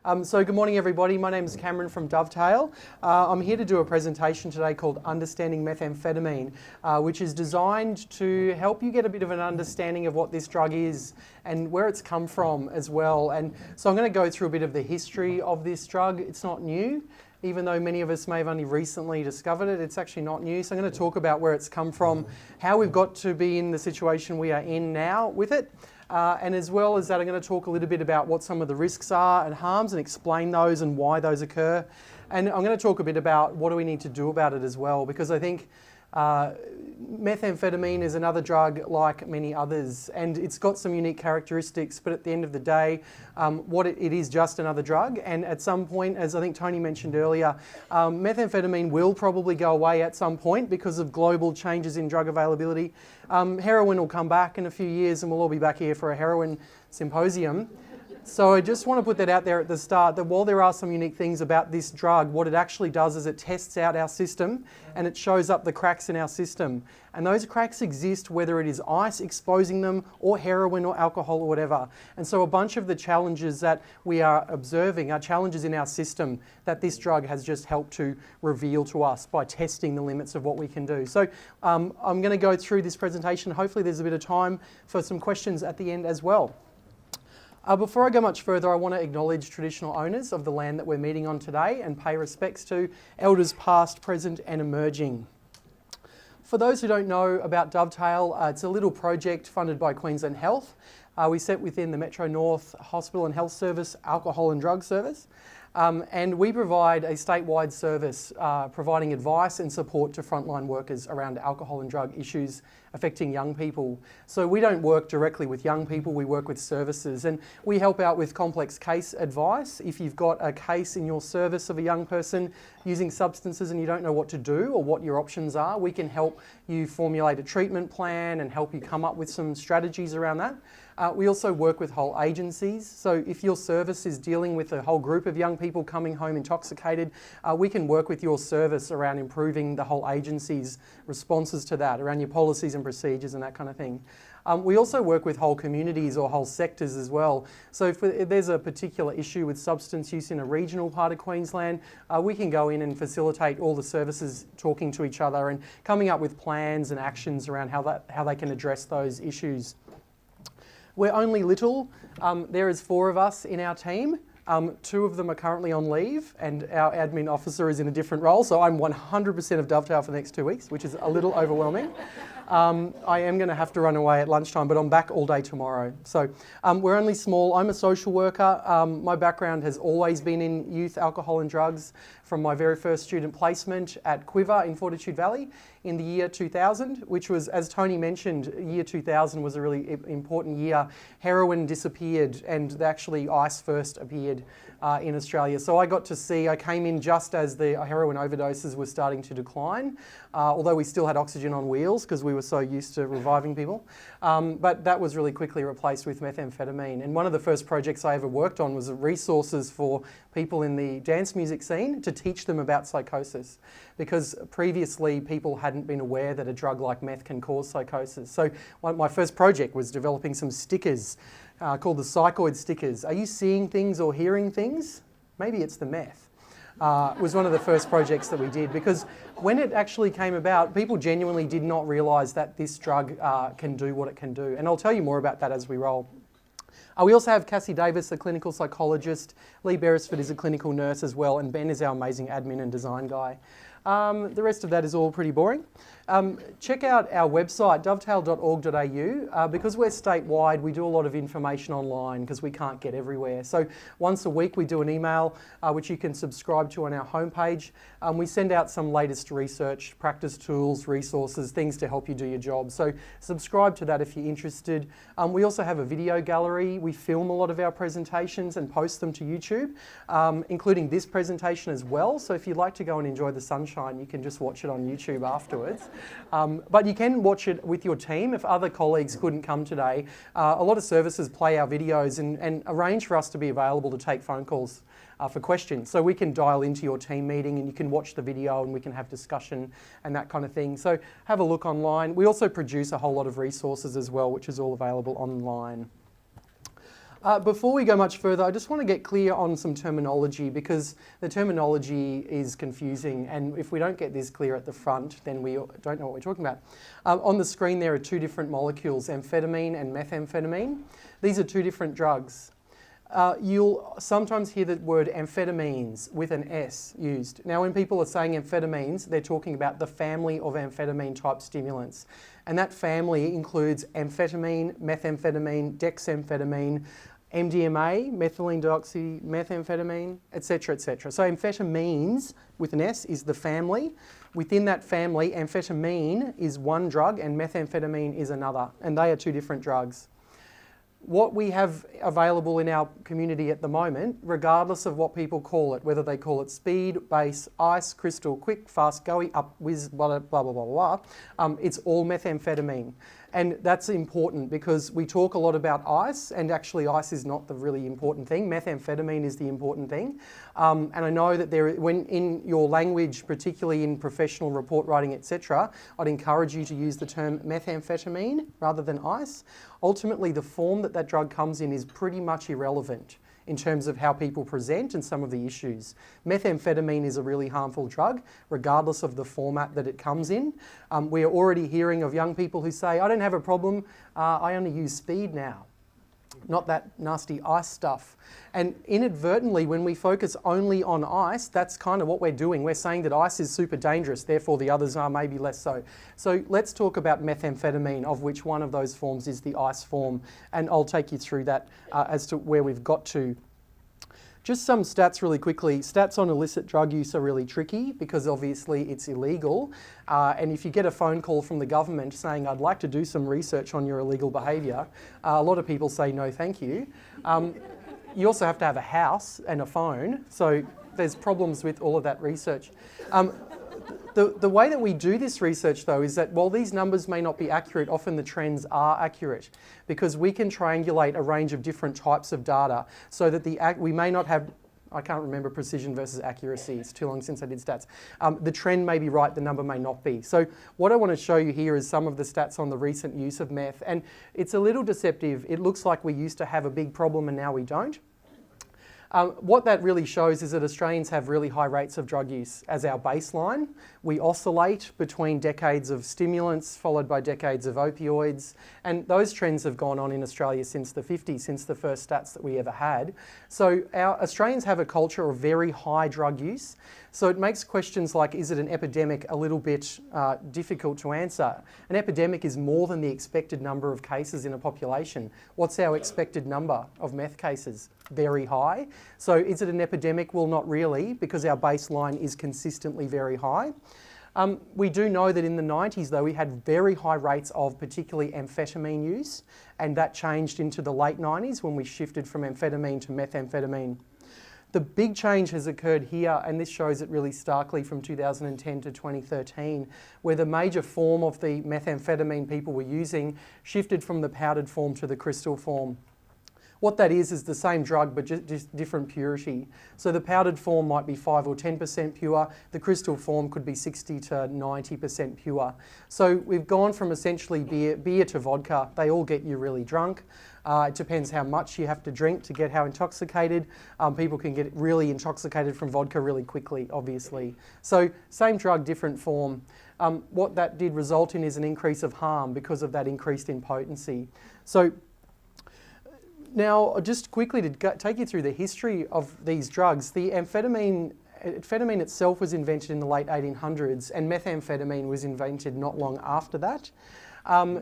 So good morning everybody, my name is Cameron from Dovetail. I'm here to do a presentation today called Understanding Methamphetamine, which is designed to help you get a bit of an understanding of what this drug is and where it's come from as well. And so I'm going to go through a bit of the history of this drug. It's not new, even though many of us may have only recently discovered it, it's actually not new. So I'm going to talk about where it's come from, how we've got to be in the situation we are in now with it. And as well as that, I'm going to talk a little bit about what some of the risks are and harms and explain those and why those occur. And I'm going to talk a bit about what do we need to do about it as well, because I think methamphetamine is another drug like many others, and it's got some unique characteristics, but at the end of the day, it is just another drug. And at some point, as I think Tony mentioned earlier, methamphetamine will probably go away at some point because of global changes in drug availability. Heroin will come back in a few years and we'll all be back here for a heroin symposium. So I just want to put that out there at the start, that while there are some unique things about this drug, what it actually does is it tests out our system and it shows up the cracks in our system. And those cracks exist whether it is ice exposing them or heroin or alcohol or whatever. And so a bunch of the challenges that we are observing are challenges in our system that this drug has just helped to reveal to us by testing the limits of what we can do. So I'm going to go through this presentation. Hopefully there's a bit of time for some questions at the end as well. Before I go much further, I want to acknowledge traditional owners of the land that we're meeting on today and pay respects to elders past, present and emerging. For those who don't know about Dovetail, it's a little project funded by Queensland Health. We sit within the Metro North Hospital and Health Service, Alcohol and Drug Service. And we provide a statewide service providing advice and support to frontline workers around alcohol and drug issues affecting young people. So we don't work directly with young people, we work with services, and we help out with complex case advice. If you've got a case in your service of a young person using substances and you don't know what to do or what your options are, we can help you formulate a treatment plan and help you come up with some strategies around that. We also work with whole agencies. So if your service is dealing with a whole group of young people coming home intoxicated, we can work with your service around improving the whole agency's responses to that, around your policies and procedures and that kind of thing. We also work with whole communities or whole sectors as well. So if there's a particular issue with substance use in a regional part of Queensland, we can go in and facilitate all the services talking to each other and coming up with plans and actions around how they can address those issues. We're only little. There is 4 of us in our team. 2 of them are currently on leave and our admin officer is in a different role, so I'm 100% of Dovetail for the next 2 weeks, which is a little overwhelming. I am going to have to run away at lunchtime, but I'm back all day tomorrow. So we're only small. I'm a social worker. My background has always been in youth alcohol and drugs from my very first student placement at Quiver in Fortitude Valley in the year 2000, which was, as Tony mentioned, year 2000 was a really important year. Heroin disappeared and actually ice first appeared in Australia. So I came in just as the heroin overdoses were starting to decline, although we still had oxygen on wheels because we were so used to reviving people. But that was really quickly replaced with methamphetamine. And one of the first projects I ever worked on was resources for people in the dance music scene to teach them about psychosis, because previously people hadn't been aware that a drug like meth can cause psychosis. So my first project was developing some stickers called the psychoid stickers. Are you seeing things or hearing things? Maybe it's the meth. Was one of the first projects that we did, because when it actually came about, people genuinely did not realise that this drug can do what it can do. And I'll tell you more about that as we roll. We also have Cassie Davis, a clinical psychologist. Lee Beresford is a clinical nurse as well, and Ben is our amazing admin and design guy. The rest of that is all pretty boring. Check out our website, dovetail.org.au. Because we're statewide, we do a lot of information online because we can't get everywhere. So once a week we do an email which you can subscribe to on our homepage. We send out some latest research, practice tools, resources, things to help you do your job. So subscribe to that if you're interested. We also have a video gallery. We film a lot of our presentations and post them to YouTube, including this presentation as well. So if you'd like to go and enjoy the sunshine, you can just watch it on YouTube afterwards. But you can watch it with your team if other colleagues couldn't come today. A lot of services play our videos and arrange for us to be available to take phone calls for questions. So we can dial into your team meeting and you can watch the video and we can have discussion and that kind of thing. So have a look online. We also produce a whole lot of resources as well, which is all available online. Before we go much further, I just want to get clear on some terminology, because the terminology is confusing, and if we don't get this clear at the front, then we don't know what we're talking about. On the screen there are two different molecules, amphetamine and methamphetamine. These are two different drugs. You'll sometimes hear the word amphetamines with an S used. Now, when people are saying amphetamines, they're talking about the family of amphetamine type stimulants. And that family includes amphetamine, methamphetamine, dexamphetamine, MDMA, methylene dioxymethamphetamine, etc., etc. So amphetamines with an S is the family. Within that family, amphetamine is one drug and methamphetamine is another, and they are two different drugs. What we have available in our community at the moment, regardless of what people call it, whether they call it speed, base, ice, crystal, quick, fast, goey, up, whiz, blah, blah, blah, blah, blah, it's all methamphetamine. And that's important because we talk a lot about ice, and actually ice is not the really important thing. Methamphetamine is the important thing. And I know that when in your language, particularly in professional report writing, etc., I'd encourage you to use the term methamphetamine rather than ice. Ultimately, the form that drug comes in is pretty much irrelevant in terms of how people present and some of the issues. Methamphetamine is a really harmful drug, regardless of the format that it comes in. We are already hearing of young people who say, I don't have a problem, I only use speed now. Not that nasty ice stuff. And inadvertently, when we focus only on ice, that's kind of what we're doing. We're saying that ice is super dangerous, therefore the others are maybe less so. So let's talk about methamphetamine, of which one of those forms is the ice form. And I'll take you through that as to where we've got to. Just some stats really quickly. Stats on illicit drug use are really tricky because obviously it's illegal. And if you get a phone call from the government saying, I'd like to do some research on your illegal behaviour, a lot of people say no thank you. You also have to have a house and a phone, so there's problems with all of that research. The way that we do this research, though, is that while these numbers may not be accurate, often the trends are accurate because we can triangulate a range of different types of data so that we may not have, I can't remember precision versus accuracy, it's too long since I did stats. The trend may be right, the number may not be. So what I want to show you here is some of the stats on the recent use of meth, and it's a little deceptive. It looks like we used to have a big problem and now we don't. What that really shows is that Australians have really high rates of drug use as our baseline. We oscillate between decades of stimulants followed by decades of opioids, and those trends have gone on in Australia since the 50s, since the first stats that we ever had. So our Australians have a culture of very high drug use. So it makes questions like, is it an epidemic, a little bit difficult to answer. An epidemic is more than the expected number of cases in a population. What's our expected number of meth cases? Very high. So is it an epidemic? Well, not really, because our baseline is consistently very high. We do know that in the 90s, though, we had very high rates of particularly amphetamine use, and that changed into the late 90s when we shifted from amphetamine to methamphetamine. The big change has occurred here, and this shows it really starkly from 2010 to 2013, where the major form of the methamphetamine people were using shifted from the powdered form to the crystal form. What that is the same drug, but just different purity. So the powdered form might be 5 or 10% pure. The crystal form could be 60 to 90% pure. So we've gone from essentially beer to vodka. They all get you really drunk. It depends how much you have to drink to get how intoxicated. People can get really intoxicated from vodka really quickly, obviously. So same drug, different form. What that did result in is an increase of harm because of that increase in potency. So now, just quickly to take you through the history of these drugs, the amphetamine itself was invented in the late 1800s, and methamphetamine was invented not long after that.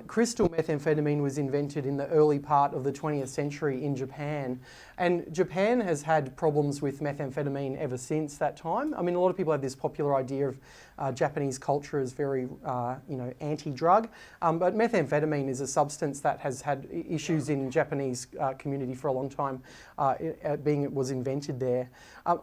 Crystal methamphetamine was invented in the early part of the 20th century in Japan, and Japan has had problems with methamphetamine ever since that time. I mean, a lot of people have this popular idea of Japanese culture as very, anti-drug, but methamphetamine is a substance that has had issues in Japanese community for a long time, being it was invented there.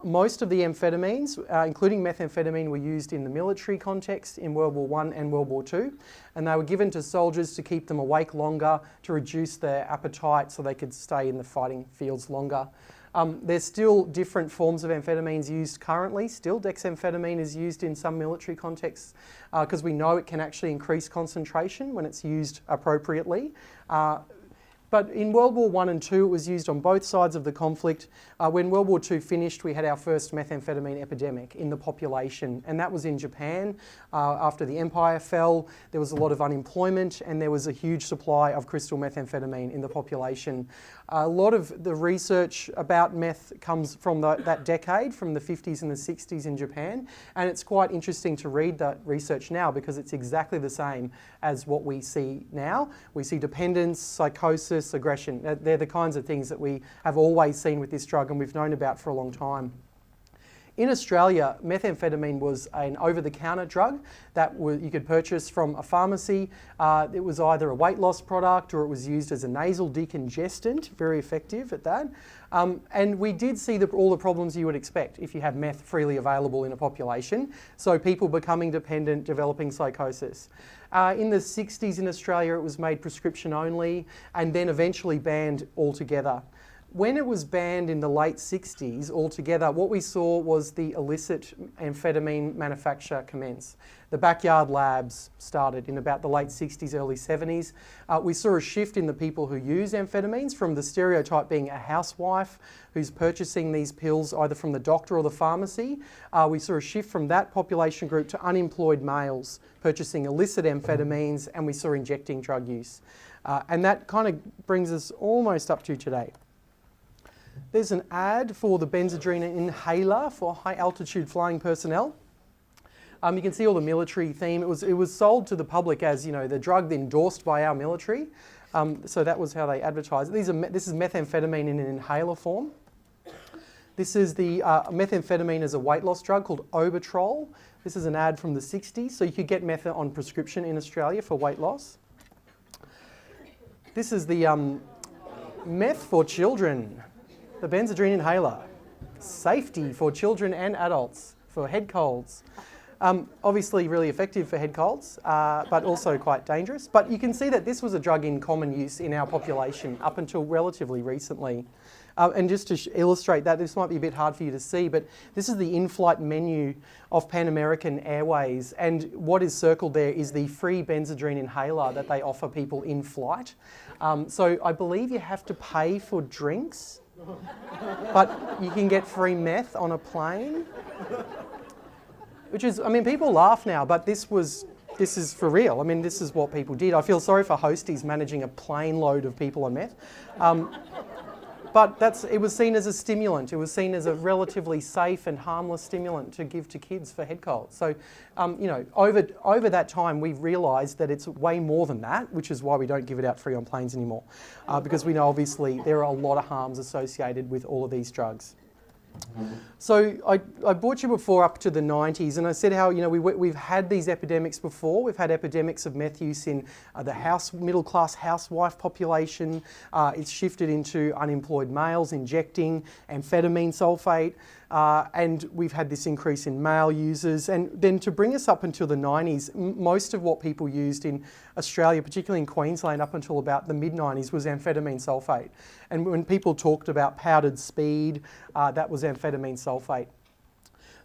Most of the amphetamines, including methamphetamine, were used in the military context in World War I and World War II, and they were given to soldiers to keep them awake longer, to reduce their appetite so they could stay in the fighting fields longer. There's still different forms of amphetamines used currently. Still, dexamphetamine is used in some military contexts because we know it can actually increase concentration when it's used appropriately. But in World War I and II, it was used on both sides of the conflict. When World War II finished, we had our first methamphetamine epidemic in the population, and that was in Japan. After the empire fell, there was a lot of unemployment, and there was a huge supply of crystal methamphetamine in the population. A lot of the research about meth comes from that decade, from the 50s and the 60s in Japan, and it's quite interesting to read that research now because it's exactly the same as what we see now. We see dependence, psychosis, aggression. They're the kinds of things that we have always seen with this drug and we've known about for a long time. In Australia, methamphetamine was an over-the-counter drug that you could purchase from a pharmacy. It was either a weight loss product or it was used as a nasal decongestant, very effective at that. And we did see all the problems you would expect if you have meth freely available in a population. So people becoming dependent, developing psychosis. In the 60s in Australia, it was made prescription only and then eventually banned altogether. When it was banned in the late 60s altogether, what we saw was the illicit amphetamine manufacture commence. The backyard labs started in about the late 60s, early 70s. We saw a shift in the people who use amphetamines from the stereotype being a housewife who's purchasing these pills either from the doctor or the pharmacy. We saw a shift from that population group to unemployed males purchasing illicit amphetamines, and we saw injecting drug use. And that kind of brings us almost up to today. There's an ad for the Benzedrine inhaler for high altitude flying personnel. You can see all the military theme. It was sold to the public as, you know, the drug endorsed by our military. So that was how they advertised it. This is methamphetamine in an inhaler form. This is the methamphetamine as a weight loss drug called Obertrol. This is an ad from the 60s. So you could get meth on prescription in Australia for weight loss. This is the meth for children. The Benzedrine inhaler, safety for children and adults for head colds. Obviously really effective for head colds, but also quite dangerous. But you can see that this was a drug in common use in our population up until relatively recently. And just to illustrate that, this might be a bit hard for you to see, but this is the in-flight menu of Pan American Airways, and what is circled there is the free Benzedrine inhaler that they offer people in flight. So I believe you have to pay for drinks, but you can get free meth on a plane, which is, I mean, people laugh now, but this is for real. I mean, this is what people did. I feel sorry for hosties managing a plane load of people on meth. But it was seen as a stimulant. It was seen as a relatively safe and harmless stimulant to give to kids for head colds. So, you know, over that time, we've realised that it's way more than that, which is why we don't give it out free on planes anymore, because we know obviously there are a lot of harms associated with all of these drugs. So I brought you before up to the 90s, and I said how, you know, we've had these epidemics before. We've had epidemics of meth use in the middle-class housewife population. It's shifted into unemployed males injecting amphetamine sulfate, and we've had this increase in male users. And then to bring us up until the 90s, most of what people used in Australia, particularly in Queensland, up until about the mid-90s, was amphetamine sulfate. And when people talked about powdered speed, that was amphetamine sulfate.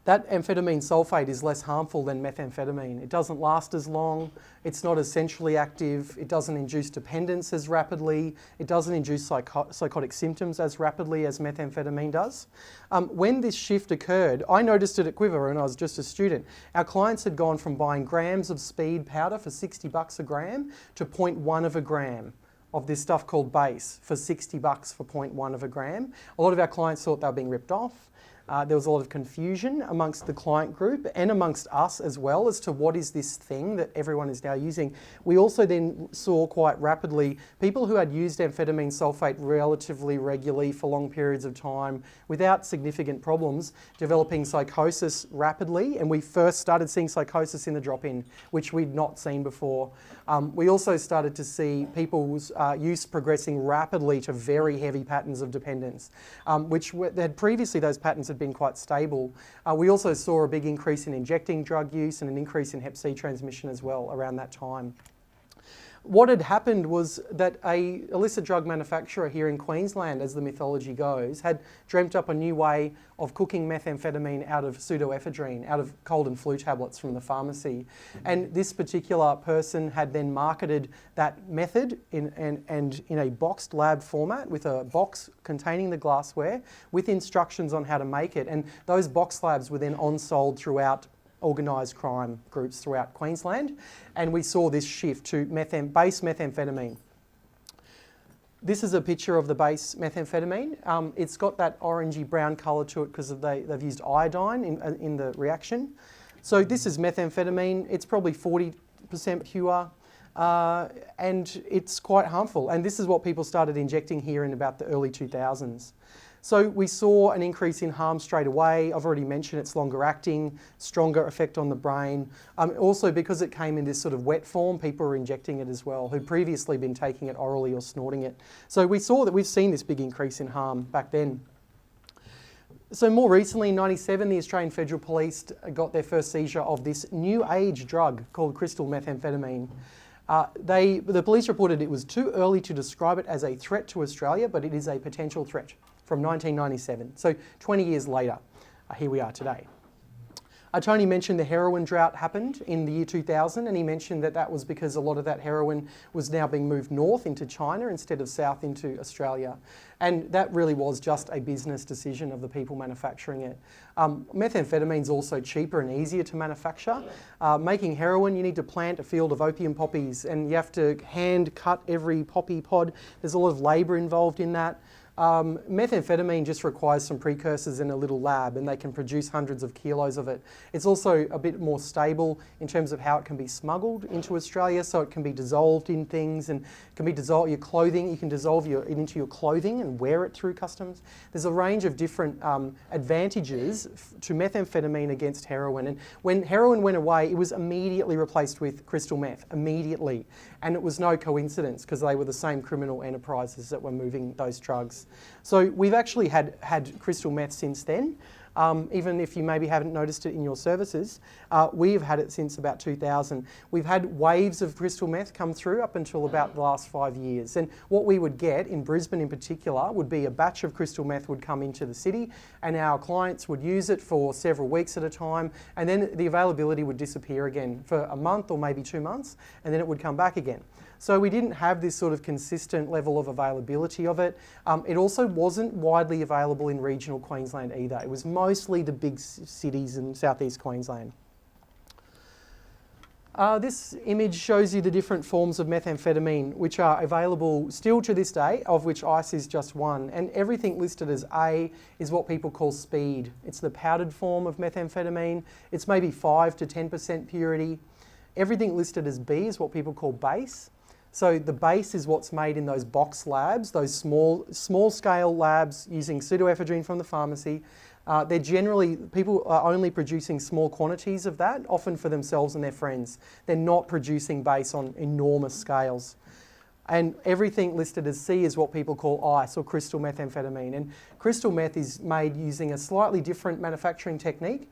That amphetamine sulfate is less harmful than methamphetamine. It doesn't last as long, it's not as centrally active, it doesn't induce dependence as rapidly, it doesn't induce psychotic symptoms as rapidly as methamphetamine does. When this shift occurred, I noticed it at Quiver when I was just a student. Our clients had gone from buying grams of speed powder for $60 a gram to 0.1 of a gram of this stuff called base for $60 for 0.1 of a gram. A lot of our clients thought they were being ripped off. There was a lot of confusion amongst the client group and amongst us as well as to what is this thing that everyone is now using. We also then saw quite rapidly people who had used amphetamine sulfate relatively regularly for long periods of time without significant problems developing psychosis rapidly, and we first started seeing psychosis in the drop-in, which we'd not seen before. We also started to see people's use progressing rapidly to very heavy patterns of dependence, which had previously those patterns had been quite stable. We also saw a big increase in injecting drug use and an increase in Hep C transmission as well around that time. What had happened was that a illicit drug manufacturer here in Queensland, as the mythology goes, had dreamt up a new way of cooking methamphetamine out of pseudoephedrine, out of cold and flu tablets from the pharmacy. And this particular person had then marketed that method in a boxed lab format with a box containing the glassware with instructions on how to make it. And those box labs were then on-sold throughout organised crime groups throughout Queensland, and we saw this shift to base methamphetamine. This is a picture of the base methamphetamine. It's got that orangey brown colour to it because they've used iodine in the reaction. So this is methamphetamine. It's probably 40% pure, and it's quite harmful. And this is what people started injecting here in about the early 2000s. So we saw an increase in harm straight away. I've already mentioned it's longer acting, stronger effect on the brain. Also because it came in this sort of wet form, people were injecting it as well, who'd previously been taking it orally or snorting it. So we saw that we've seen this big increase in harm back then. So more recently, in '97, the Australian Federal Police got their first seizure of this new age drug called crystal methamphetamine. The police reported it was too early to describe it as a threat to Australia, but it is a potential threat. From 1997, so 20 years later, here we are today. Tony mentioned the heroin drought happened in the year 2000, and he mentioned that that was because a lot of that heroin was now being moved north into China instead of south into Australia. And that really was just a business decision of the people manufacturing it. Methamphetamine is also cheaper and easier to manufacture. Making heroin, you need to plant a field of opium poppies, and you have to hand cut every poppy pod. There's a lot of labour involved in that. Methamphetamine just requires some precursors in a little lab, and they can produce hundreds of kilos of it. It's also a bit more stable in terms of how it can be smuggled into Australia, so it can be dissolved in things and can be dissolved your clothing. You can dissolve it into your clothing and wear it through customs. There's a range of different advantages to methamphetamine against heroin. And when heroin went away, it was immediately replaced with crystal meth, immediately. And it was no coincidence because they were the same criminal enterprises that were moving those drugs. So we've actually had crystal meth since then. Even if you maybe haven't noticed it in your services, we've had it since about 2000. We've had waves of crystal meth come through up until about the last 5 years. And what we would get in Brisbane in particular would be a batch of crystal meth would come into the city, and our clients would use it for several weeks at a time, and then the availability would disappear again for a month or maybe 2 months, and then it would come back again. So we didn't have this sort of consistent level of availability of it. It also wasn't widely available in regional Queensland either. It was mostly the big cities in southeast Queensland. This image shows you the different forms of methamphetamine which are available still to this day, of which ice is just one. And everything listed as A is what people call speed. It's the powdered form of methamphetamine. It's maybe 5 to 10% purity. Everything listed as B is what people call base. So the base is what's made in those box labs, those small scale labs using pseudoephedrine from the pharmacy. They're generally, people are only producing small quantities of that, often for themselves and their friends. They're not producing base on enormous scales. And everything listed as C is what people call ice or crystal methamphetamine. And crystal meth is made using a slightly different manufacturing technique,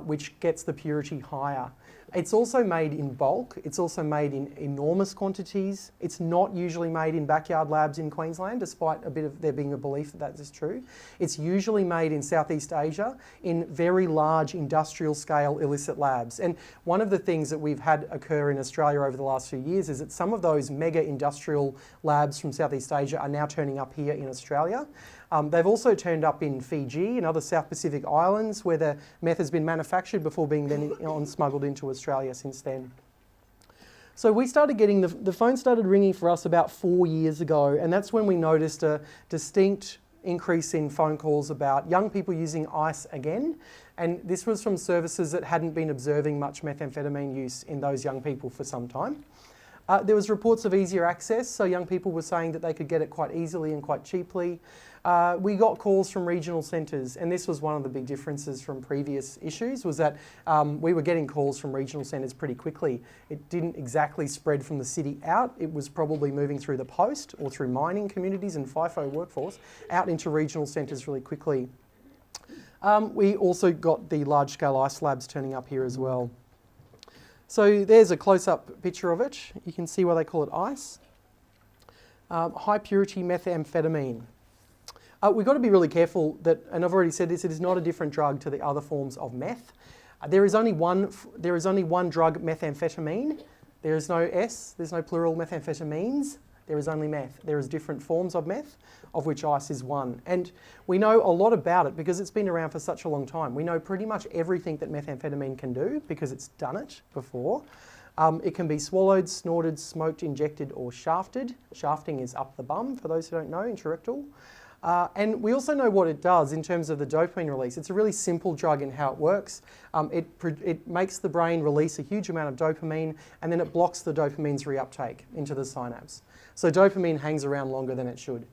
which gets the purity higher. It's also made in bulk. It's also made in enormous quantities. It's not usually made in backyard labs in Queensland, despite a bit of there being a belief that that is true. It's usually made in Southeast Asia in very large industrial scale illicit labs. And one of the things that we've had occur in Australia over the last few years is that some of those mega industrial labs from Southeast Asia are now turning up here in Australia. They've also turned up in Fiji and other South Pacific islands where the meth has been manufactured before being then smuggled into Australia since then. So we started getting, the phone started ringing for us about 4 years ago, and that's when we noticed a distinct increase in phone calls about young people using ice again. And this was from services that hadn't been observing much methamphetamine use in those young people for some time. There was reports of easier access, so young people were saying that they could get it quite easily and quite cheaply. We got calls from regional centres, and this was one of the big differences from previous issues, was that we were getting calls from regional centres pretty quickly. It didn't exactly spread from the city out. It was probably moving through the post or through mining communities and FIFO workforce out into regional centres really quickly. We also got the large-scale ice labs turning up here as well. So there's a close-up picture of it. You can see why they call it ice. High purity methamphetamine. We've got to be really careful that, and I've already said this, it is not a different drug to the other forms of meth. There is only one drug, methamphetamine. There is no S, there's no plural methamphetamines. There is only meth. There is different forms of meth, of which ice is one. And we know a lot about it because it's been around for such a long time. We know pretty much everything that methamphetamine can do because it's done it before. It can be swallowed, snorted, smoked, injected, or shafted. Shafting is up the bum, for those who don't know, intrarectal. And we also know what it does in terms of the dopamine release. It's a really simple drug in how it works. It makes the brain release a huge amount of dopamine, and then it blocks the dopamine's reuptake into the synapse. So dopamine hangs around longer than it should.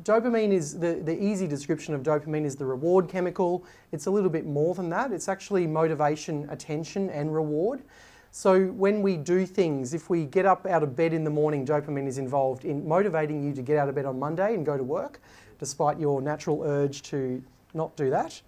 Dopamine is, the easy description of dopamine is the reward chemical. It's a little bit more than that. It's actually motivation, attention, and reward. So when we do things, if we get up out of bed in the morning, dopamine is involved in motivating you to get out of bed on Monday and go to work, despite your natural urge to not do that.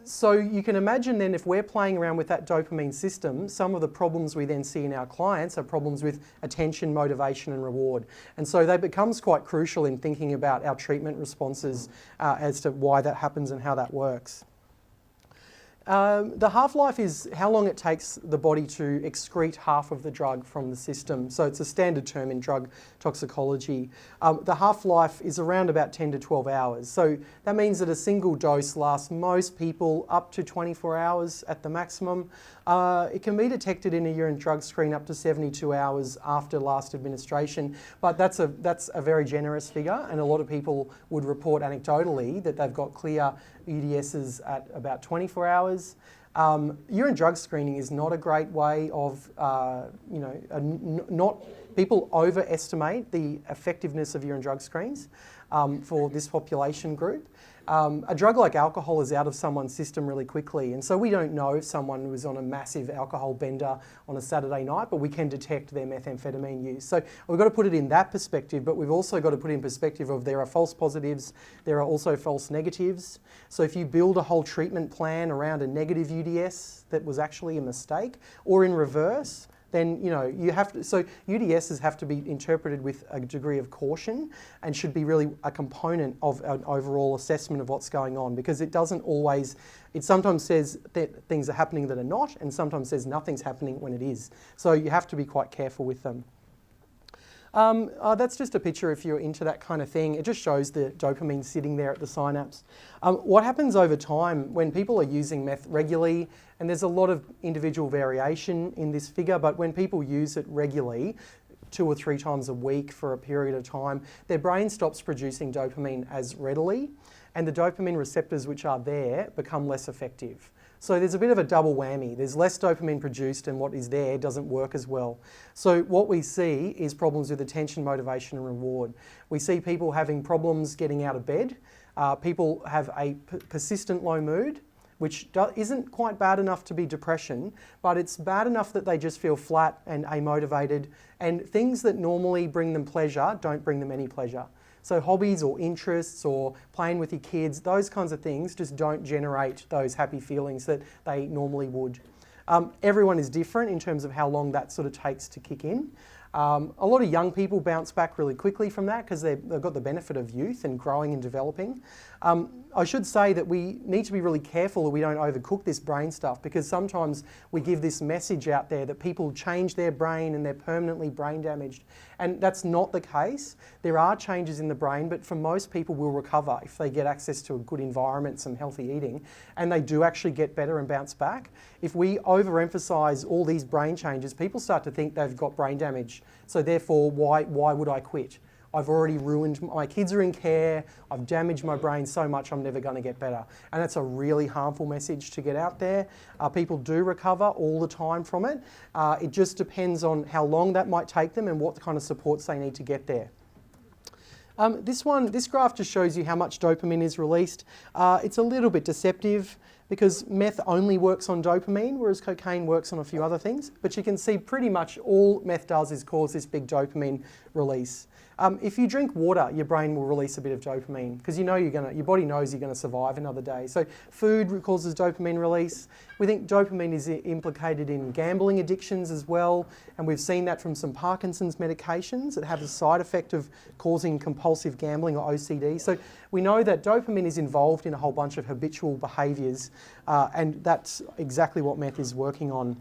So you can imagine then if we're playing around with that dopamine system, some of the problems we then see in our clients are problems with attention, motivation and reward. And so that becomes quite crucial in thinking about our treatment responses as to why that happens and how that works. The half-life is how long it takes the body to excrete half of the drug from the system. So it's a standard term in drug toxicology. The half-life is around about 10 to 12 hours. So that means that a single dose lasts most people up to 24 hours at the maximum. It can be detected in a urine drug screen up to 72 hours after last administration, but that's a very generous figure, and a lot of people would report anecdotally that they've got clear UDSs at about 24 hours. Urine drug screening is not a great way of, people overestimate the effectiveness of urine drug screens for this population group. A drug like alcohol is out of someone's system really quickly, and so we don't know if someone was on a massive alcohol bender on a Saturday night, but we can detect their methamphetamine use. So we've got to put it in that perspective, but we've also got to put it in perspective of there are false positives, there are also false negatives. So if you build a whole treatment plan around a negative UDS that was actually a mistake, or in reverse, then you have to, so UDSs have to be interpreted with a degree of caution and should be really a component of an overall assessment of what's going on, because it doesn't always, it sometimes says that things are happening that are not, and sometimes says nothing's happening when it is. So you have to be quite careful with them. That's just a picture if you're into that kind of thing. It just shows the dopamine sitting there at the synapse. What happens over time when people are using meth regularly, and there's a lot of individual variation in this figure, but when people use it regularly, 2 or 3 times a week for a period of time, their brain stops producing dopamine as readily, and the dopamine receptors which are there become less effective. So there's a bit of a double whammy. There's less dopamine produced, and what is there doesn't work as well. So what we see is problems with attention, motivation and reward. We see people having problems getting out of bed. People have a persistent low mood, which isn't quite bad enough to be depression, but it's bad enough that they just feel flat and amotivated, and things that normally bring them pleasure don't bring them any pleasure. So hobbies or interests or playing with your kids, those kinds of things just don't generate those happy feelings that they normally would. Everyone is different in terms of how long that sort of takes to kick in. A lot of young people bounce back really quickly from that because they've got the benefit of youth and growing and developing. I should say that we need to be really careful that we don't overcook this brain stuff, because sometimes we give this message out there that people change their brain and they're permanently brain damaged. And that's not the case. There are changes in the brain, but for most people will recover if they get access to a good environment, some healthy eating, and they do actually get better and bounce back. If we overemphasize all these brain changes, people start to think they've got brain damage. So therefore, why would I quit? I've already ruined, my kids are in care, I've damaged my brain so much I'm never going to get better. And that's a really harmful message to get out there. People do recover all the time from it. It just depends on how long that might take them and what kind of supports they need to get there. This graph just shows you how much dopamine is released. It's a little bit deceptive. because meth only works on dopamine, whereas cocaine works on a few other things. But you can see pretty much all meth does is cause this big dopamine release. If you drink water, your brain will release a bit of dopamine because you know your body knows you're going to survive another day. So food causes dopamine release. We think dopamine is implicated in gambling addictions as well, and we've seen that from some Parkinson's medications that have a side effect of causing compulsive gambling or OCD. So we know that dopamine is involved in a whole bunch of habitual behaviours, and that's exactly what meth is working on.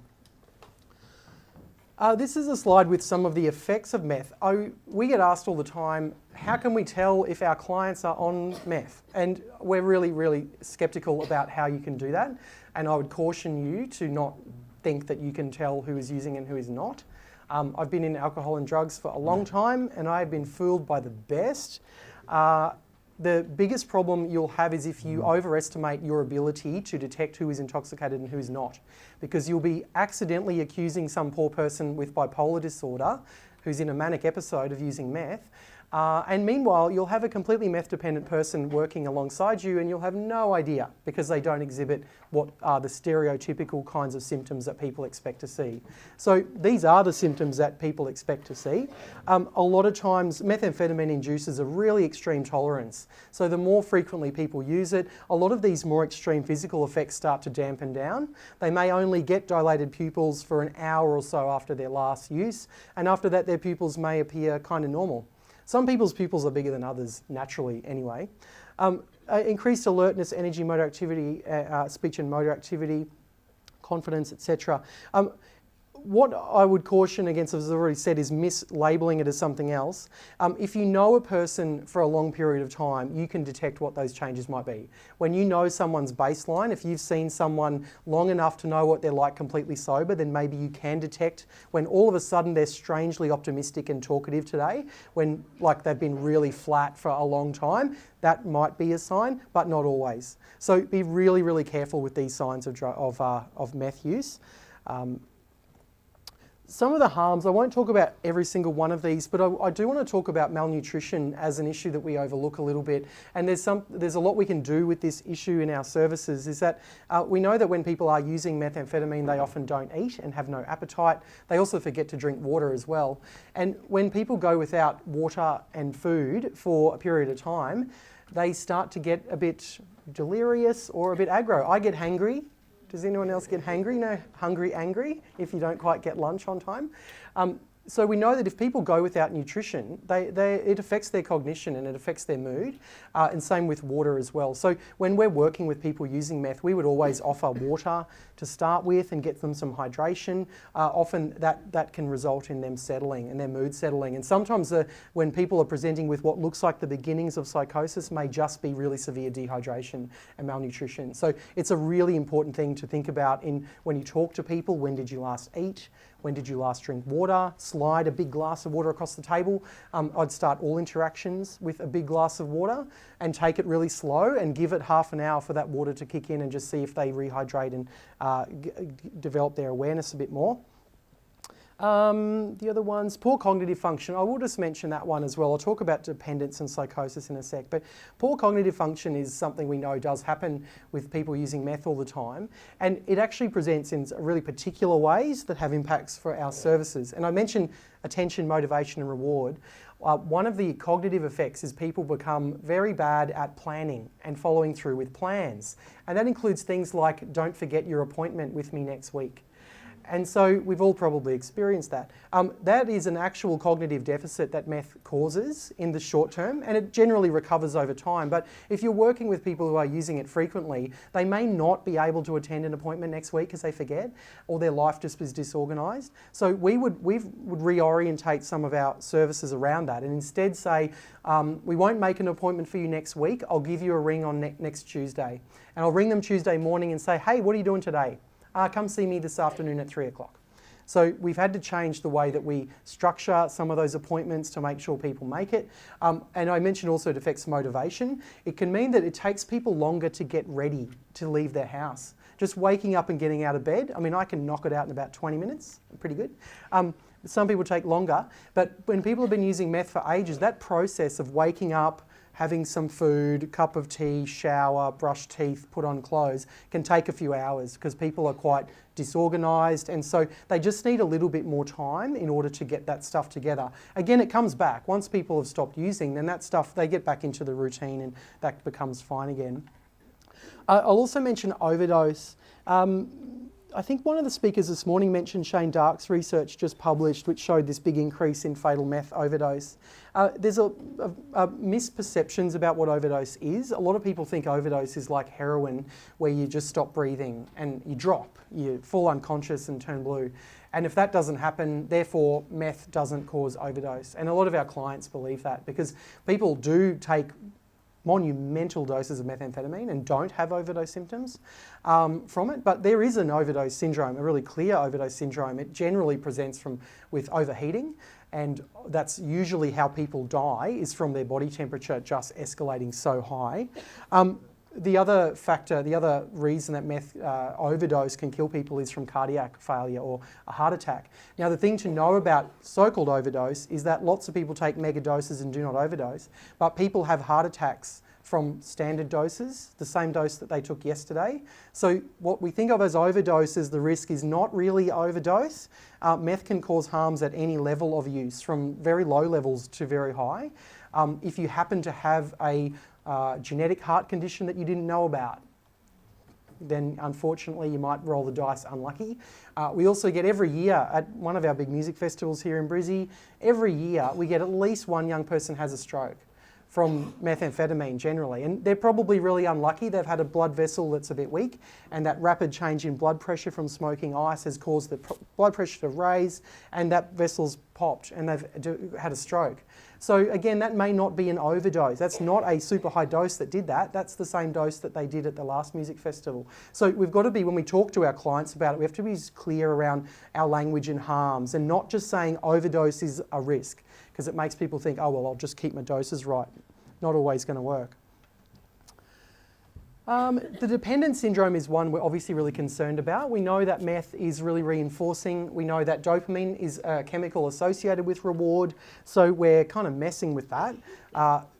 This is a slide with some of the effects of meth. We get asked all the time, how can we tell if our clients are on meth? And we're really, really sceptical about how you can do that. And I would caution you to not think that you can tell who is using and who is not. I've been in alcohol and drugs for a long time, and I've been fooled by the best. The biggest problem you'll have is if you overestimate your ability to detect who is intoxicated and who is not, because you'll be accidentally accusing some poor person with bipolar disorder who's in a manic episode of using meth. And meanwhile, you'll have a completely meth-dependent person working alongside you and you'll have no idea because they don't exhibit what are the stereotypical kinds of symptoms that people expect to see. So these are the symptoms that people expect to see. A lot of times, methamphetamine induces a really extreme tolerance. So the more frequently people use it, a lot of these more extreme physical effects start to dampen down. They may only get dilated pupils for an hour or so after their last use, and after that their pupils may appear kind of normal. Some people's pupils are bigger than others, naturally anyway. Increased alertness, energy, motor activity, speech and motor activity, confidence, etc. What I would caution against, as I've already said, is mislabeling it as something else. If you know a person for a long period of time, you can detect what those changes might be. When you know someone's baseline, if you've seen someone long enough to know what they're like completely sober, then maybe you can detect when all of a sudden they're strangely optimistic and talkative today, when like they've been really flat for a long time. That might be a sign, but not always. So be really, really careful with these signs of meth use. Some of the harms, I won't talk about every single one of these, but I do want to talk about malnutrition as an issue that we overlook a little bit. And there's a lot we can do with this issue in our services, is that we know that when people are using methamphetamine, they often don't eat and have no appetite. They also forget to drink water as well. And when people go without water and food for a period of time, they start to get a bit delirious or a bit aggro. I get hangry. Does anyone else get hangry? No, hungry, angry, if you don't quite get lunch on time. So we know that if people go without nutrition, it affects their cognition and it affects their mood, and same with water as well. So when we're working with people using meth, we would always offer water to start with and get them some hydration. Often that can result in them settling and their mood settling. And sometimes when people are presenting with what looks like the beginnings of psychosis may just be really severe dehydration and malnutrition. So it's a really important thing to think about when you talk to people. When did you last eat? When did you last drink water? Slide a big glass of water across the table. I'd start all interactions with a big glass of water and take it really slow and give it half an hour for that water to kick in and just see if they rehydrate and develop their awareness a bit more. The other ones, poor cognitive function. I will just mention that one as well. I'll talk about dependence and psychosis in a sec, but poor cognitive function is something we know does happen with people using meth all the time, and it actually presents in really particular ways that have impacts for our services. And I mentioned attention, motivation and reward. One of the cognitive effects is people become very bad at planning and following through with plans, and that includes things like, don't forget your appointment with me next week. And so we've all probably experienced that. That is an actual cognitive deficit that meth causes in the short term, and it generally recovers over time. But if you're working with people who are using it frequently, they may not be able to attend an appointment next week because they forget, or their life just is disorganised. So we would reorientate some of our services around that and instead say, we won't make an appointment for you next week. I'll give you a ring on next Tuesday. And I'll ring them Tuesday morning and say, hey, what are you doing today? Come see me this afternoon at 3 o'clock. So we've had to change the way that we structure some of those appointments to make sure people make it. And I mentioned also it affects motivation. It can mean that it takes people longer to get ready to leave their house. Just waking up and getting out of bed, I mean, I can knock it out in about 20 minutes, pretty good. Some people take longer, but when people have been using meth for ages, that process of waking up, having some food, cup of tea, shower, brush teeth, put on clothes can take a few hours because people are quite disorganised, and so they just need a little bit more time in order to get that stuff together. Again, it comes back. Once people have stopped using, then that stuff, they get back into the routine and that becomes fine again. I'll also mention overdose. I think one of the speakers this morning mentioned Shane Dark's research just published, which showed this big increase in fatal meth overdose. There's a misperceptions about what overdose is. A lot of people think overdose is like heroin, where you just stop breathing and you drop, you fall unconscious and turn blue. And if that doesn't happen, therefore meth doesn't cause overdose. And a lot of our clients believe that because people do take monumental doses of methamphetamine and don't have overdose symptoms from it, but there is an overdose syndrome, a really clear overdose syndrome. It generally presents with overheating, and that's usually how people die, is from their body temperature just escalating so high. The other factor, the other reason that meth overdose can kill people is from cardiac failure or a heart attack. Now, the thing to know about so-called overdose is that lots of people take mega doses and do not overdose, but people have heart attacks from standard doses, the same dose that they took yesterday. So what we think of as overdoses, the risk is not really overdose. Meth can cause harms at any level of use, from very low levels to very high. If you happen to have a genetic heart condition that you didn't know about, then unfortunately you might roll the dice unlucky. We also get every year at one of our big music festivals here in Brizzy, every year we get at least one young person has a stroke from methamphetamine generally, and they're probably really unlucky. They've had a blood vessel that's a bit weak, and that rapid change in blood pressure from smoking ice has caused the blood pressure to raise, and that vessel's popped and they've had a stroke. So again, that may not be an overdose. That's not a super high dose that did that. That's the same dose that they did at the last music festival. So we've got to be, when we talk to our clients about it, we have to be clear around our language and harms, and not just saying overdose is a risk, because it makes people think, oh, well, I'll just keep my doses right. Not always going to work. The dependence syndrome is one we're obviously really concerned about. We know that meth is really reinforcing. We know that dopamine is a chemical associated with reward, so we're kind of messing with that.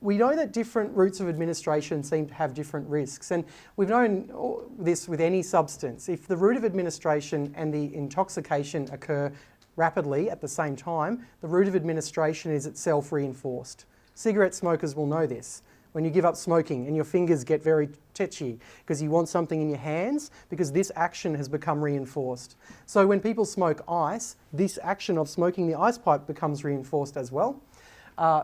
We know that different routes of administration seem to have different risks, and we've known this with any substance. If the route of administration and the intoxication occur rapidly at the same time, the route of administration is itself reinforced. Cigarette smokers will know this. When you give up smoking and your fingers get very tetchy because you want something in your hands, because this action has become reinforced. So when people smoke ice, this action of smoking the ice pipe becomes reinforced as well.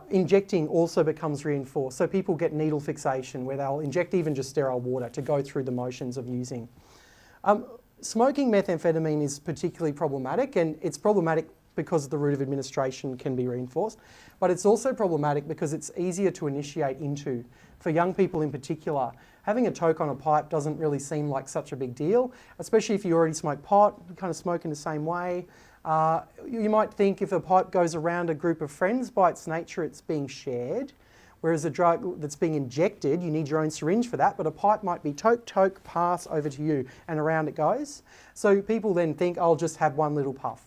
Injecting also becomes reinforced. So people get needle fixation where they'll inject even just sterile water to go through the motions of using. Smoking methamphetamine is particularly problematic, and it's problematic because the route of administration can be reinforced, but it's also problematic because it's easier to initiate into. For young people in particular, having a toke on a pipe doesn't really seem like such a big deal, especially if you already smoke pot, you kind of smoke in the same way. You might think if a pipe goes around a group of friends, by its nature it's being shared, whereas a drug that's being injected, you need your own syringe for that, but a pipe might be toke, toke, pass over to you, and around it goes. So people then think, I'll just have one little puff,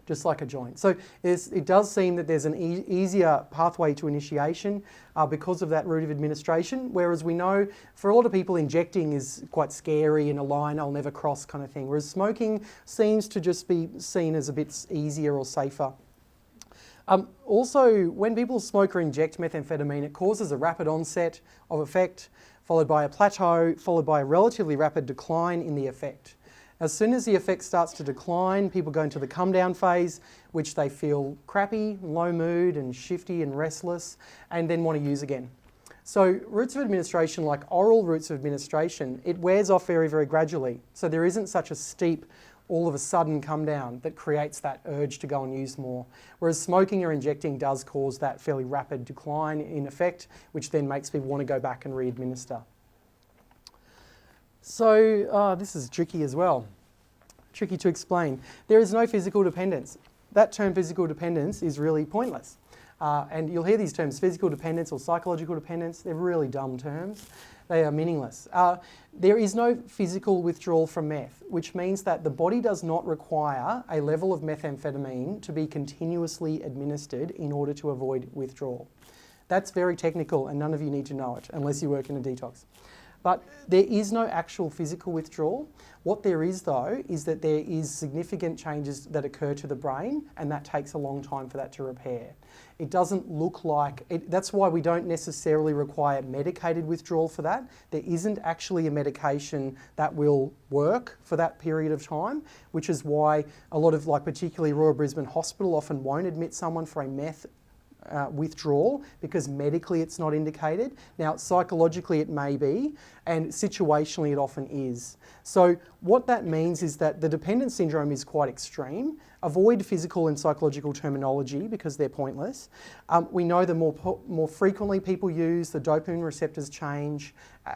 just like a joint. So it does seem that there's an easier pathway to initiation because of that route of administration, whereas we know for a lot of people injecting is quite scary and a line I'll never cross kind of thing, whereas smoking seems to just be seen as a bit easier or safer. Also, when people smoke or inject methamphetamine, it causes a rapid onset of effect, followed by a plateau, followed by a relatively rapid decline in the effect. As soon as the effect starts to decline, people go into the come down phase, which they feel crappy, low mood and shifty and restless, and then want to use again. So routes of administration, like oral routes of administration, it wears off very, very gradually. So there isn't such a steep, all of a sudden come down that creates that urge to go and use more. Whereas smoking or injecting does cause that fairly rapid decline in effect, which then makes people want to go back and re-administer. So this is tricky as well, tricky to explain. There is no physical dependence. That term physical dependence is really pointless. And you'll hear these terms, physical dependence or psychological dependence, they're really dumb terms. They are meaningless. There is no physical withdrawal from meth, which means that the body does not require a level of methamphetamine to be continuously administered in order to avoid withdrawal. That's very technical and none of you need to know it unless you work in a detox. But there is no actual physical withdrawal. What there is though, is that there is significant changes that occur to the brain and that takes a long time for that to repair. It doesn't look like, that's why we don't necessarily require medicated withdrawal for that. There isn't actually a medication that will work for that period of time, which is why a lot of, like particularly Royal Brisbane Hospital often won't admit someone for a meth withdrawal because medically it's not indicated. Now psychologically it may be and situationally it often is. So what that means is that the dependence syndrome is quite extreme. Avoid physical and psychological terminology because they're pointless. We know the more frequently people use, the dopamine receptors change.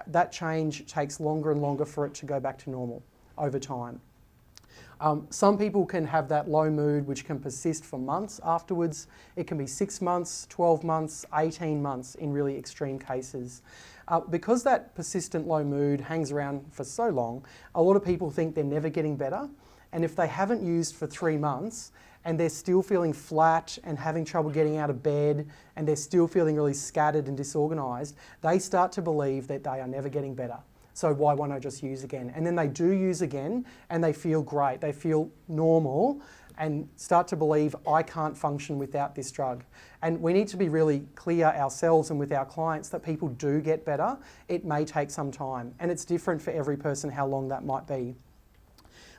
That change takes longer and longer for it to go back to normal over time. Some people can have that low mood which can persist for months afterwards. It can be 6 months, 12 months, 18 months in really extreme cases. Because that persistent low mood hangs around for so long, a lot of people think they're never getting better. And if they haven't used for 3 months and they're still feeling flat and having trouble getting out of bed and they're still feeling really scattered and disorganised, they start to believe that they are never getting better. So why won't I just use again? And then they do use again and they feel great, they feel normal and start to believe I can't function without this drug. And we need to be really clear ourselves and with our clients that people do get better. It may take some time and it's different for every person how long that might be.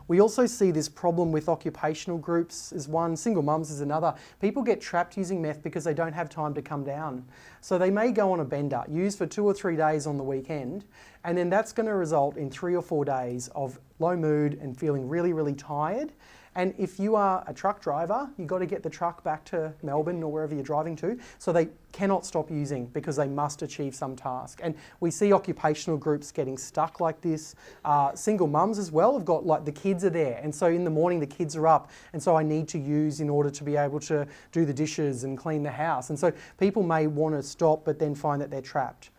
We also see this problem with occupational groups as one, single mums is another. People get trapped using meth because they don't have time to come down. So they may go on a bender, use for 2 or 3 days on the weekend, and then that's going to result in 3 or 4 days of low mood and feeling really, really tired. And if you are a truck driver, you've got to get the truck back to Melbourne or wherever you're driving to. So they cannot stop using because they must achieve some task. And we see occupational groups getting stuck like this. Single mums as well have got, like, the kids are there. And so in the morning the kids are up. And so I need to use in order to be able to do the dishes and clean the house. And so people may want to stop but then find that they're trapped.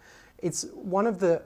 It's one of the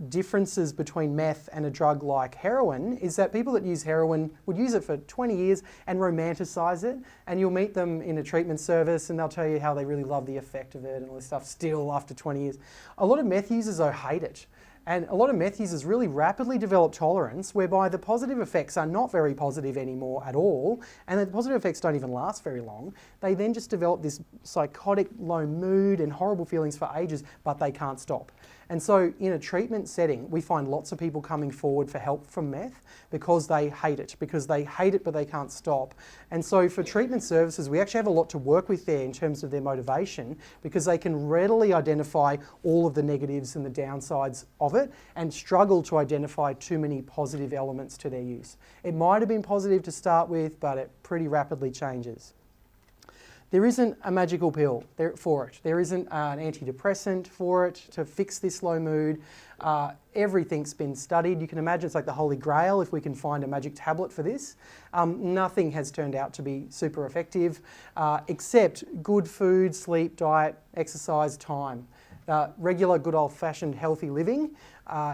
differences between meth and a drug like heroin is that people that use heroin would use it for 20 years and romanticise it, and you'll meet them in a treatment service and they'll tell you how they really love the effect of it and all this stuff still after 20 years. A lot of meth users though hate it. And a lot of meth users really rapidly develop tolerance whereby the positive effects are not very positive anymore at all, and the positive effects don't even last very long. They then just develop this psychotic low mood and horrible feelings for ages, but they can't stop. And so in a treatment setting, we find lots of people coming forward for help from meth because they hate it but they can't stop. And so for treatment services, we actually have a lot to work with there in terms of their motivation because they can readily identify all of the negatives and the downsides of it and struggle to identify too many positive elements to their use. It might have been positive to start with, but it pretty rapidly changes. There isn't a magical pill for it. There isn't an antidepressant for it to fix this low mood. Everything's been studied. You can imagine it's like the Holy Grail if we can find a magic tablet for this. Nothing has turned out to be super effective except good food, sleep, diet, exercise, time. Regular, good old-fashioned healthy living